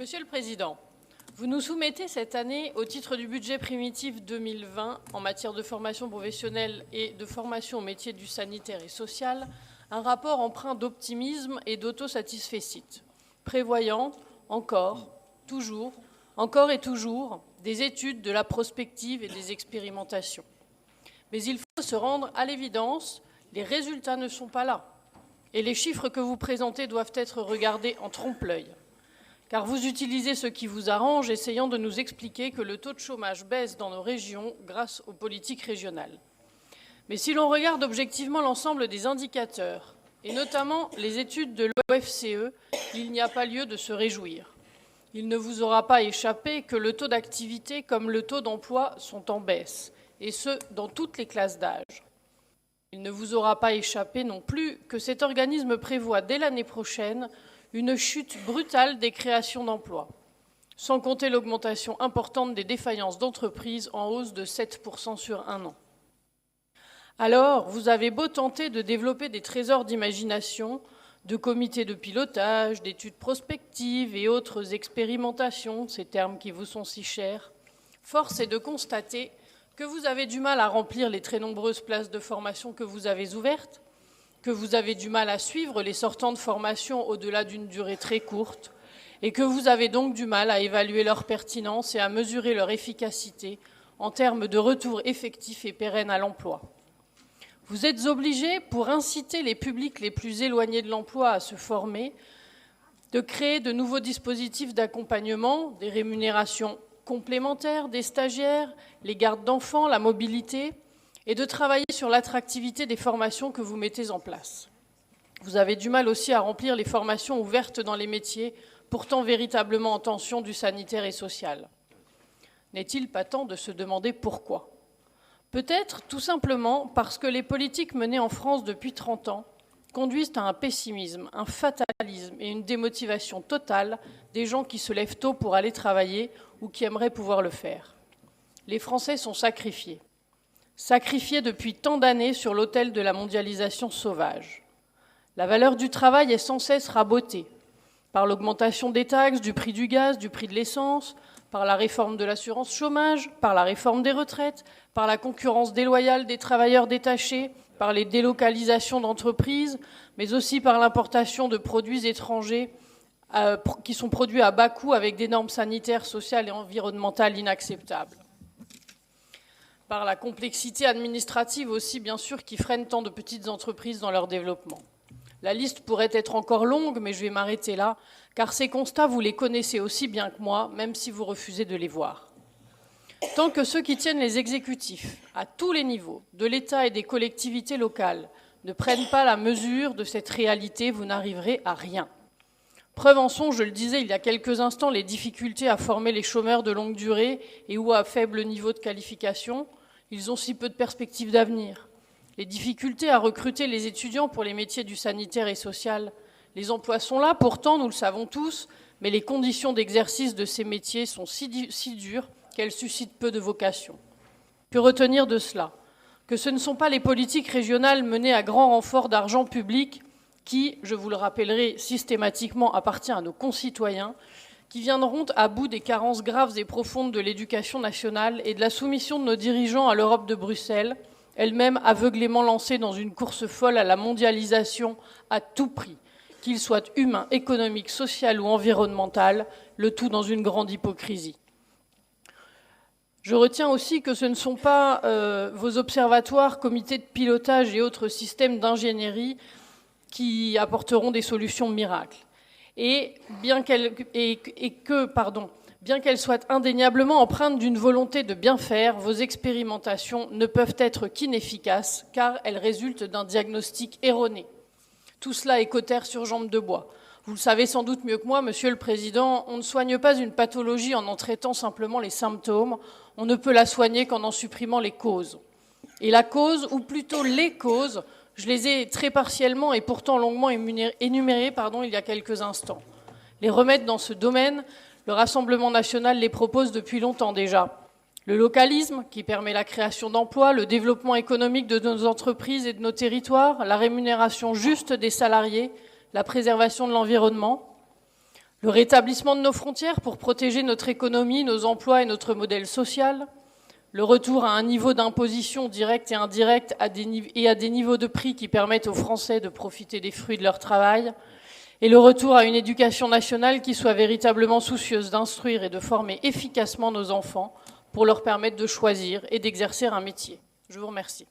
Monsieur le Président, vous nous soumettez cette année, au titre du budget primitif 2020, en matière de formation professionnelle et de formation au métier du sanitaire et social, un rapport empreint d'optimisme et d'autosatisfecit, prévoyant encore et toujours, des études, de la prospective et des expérimentations. Mais il faut se rendre à l'évidence, les résultats ne sont pas là. Et les chiffres que vous présentez doivent être regardés en trompe-l'œil. Car vous utilisez ce qui vous arrange, essayant de nous expliquer que le taux de chômage baisse dans nos régions grâce aux politiques régionales. Mais si l'on regarde objectivement l'ensemble des indicateurs, et notamment les études de l'OFCE, il n'y a pas lieu de se réjouir. Il ne vous aura pas échappé que le taux d'activité comme le taux d'emploi sont en baisse, et ce, dans toutes les classes d'âge. Il ne vous aura pas échappé non plus que cet organisme prévoit dès l'année prochaine une chute brutale des créations d'emplois, sans compter l'augmentation importante des défaillances d'entreprises en hausse de 7% sur un an. Alors, vous avez beau tenter de développer des trésors d'imagination, de comités de pilotage, d'études prospectives et autres expérimentations, ces termes qui vous sont si chers, force est de constater que vous avez du mal à remplir les très nombreuses places de formation que vous avez ouvertes, que vous avez du mal à suivre les sortants de formation au-delà d'une durée très courte, et que vous avez donc du mal à évaluer leur pertinence et à mesurer leur efficacité en termes de retour effectif et pérenne à l'emploi. Vous êtes obligés, pour inciter les publics les plus éloignés de l'emploi à se former, de créer de nouveaux dispositifs d'accompagnement, des rémunérations complémentaires des stagiaires, les gardes d'enfants, la mobilité, et de travailler sur l'attractivité des formations que vous mettez en place. Vous avez du mal aussi à remplir les formations ouvertes dans les métiers, pourtant véritablement en tension du sanitaire et social. N'est-il pas temps de se demander pourquoi ? Peut-être tout simplement parce que les politiques menées en France depuis 30 ans conduisent à un pessimisme, un fatalisme et une démotivation totale des gens qui se lèvent tôt pour aller travailler ou qui aimeraient pouvoir le faire. Les Français sont sacrifiés depuis tant d'années sur l'autel de la mondialisation sauvage. La valeur du travail est sans cesse rabotée par l'augmentation des taxes, du prix du gaz, du prix de l'essence, par la réforme de l'assurance chômage, par la réforme des retraites, par la concurrence déloyale des travailleurs détachés, par les délocalisations d'entreprises, mais aussi par l'importation de produits étrangers qui sont produits à bas coût avec des normes sanitaires, sociales et environnementales inacceptables. Par la complexité administrative aussi, bien sûr, qui freine tant de petites entreprises dans leur développement. La liste pourrait être encore longue, mais je vais m'arrêter là, car ces constats, vous les connaissez aussi bien que moi, même si vous refusez de les voir. Tant que ceux qui tiennent les exécutifs, à tous les niveaux, de l'État et des collectivités locales, ne prennent pas la mesure de cette réalité, vous n'arriverez à rien. Preuve en sont, je le disais il y a quelques instants, les difficultés à former les chômeurs de longue durée et ou à faible niveau de qualification. Ils ont si peu de perspectives d'avenir. Les difficultés à recruter les étudiants pour les métiers du sanitaire et social. Les emplois sont là, pourtant, nous le savons tous, mais les conditions d'exercice de ces métiers sont si dures qu'elles suscitent peu de vocations. Que retenir de cela ? Que ce ne sont pas les politiques régionales menées à grand renfort d'argent public qui, je vous le rappellerai systématiquement, appartient à nos concitoyens, qui viendront à bout des carences graves et profondes de l'éducation nationale et de la soumission de nos dirigeants à l'Europe de Bruxelles, elle-même aveuglément lancée dans une course folle à la mondialisation à tout prix, qu'il soit humain, économique, social ou environnemental, le tout dans une grande hypocrisie. Je retiens aussi que ce ne sont pas vos observatoires, comités de pilotage et autres systèmes d'ingénierie qui apporteront des solutions miracles. Bien qu'elles soient indéniablement empreintes d'une volonté de bien faire, vos expérimentations ne peuvent être qu'inefficaces, car elles résultent d'un diagnostic erroné. Tout cela est cautère sur jambe de bois. Vous le savez sans doute mieux que moi, Monsieur le Président, on ne soigne pas une pathologie en traitant simplement les symptômes, on ne peut la soigner qu'en en supprimant les causes. Et la cause, ou plutôt les causes, je les ai très partiellement et pourtant longuement énumérées il y a quelques instants. Les remèdes dans ce domaine, le Rassemblement national les propose depuis longtemps déjà. Le localisme, qui permet la création d'emplois, le développement économique de nos entreprises et de nos territoires, la rémunération juste des salariés, la préservation de l'environnement. le rétablissement de nos frontières pour protéger notre économie, nos emplois et notre modèle social, le retour à un niveau d'imposition directe et indirecte et à des niveaux de prix qui permettent aux Français de profiter des fruits de leur travail, et le retour à une éducation nationale qui soit véritablement soucieuse d'instruire et de former efficacement nos enfants pour leur permettre de choisir et d'exercer un métier. Je vous remercie.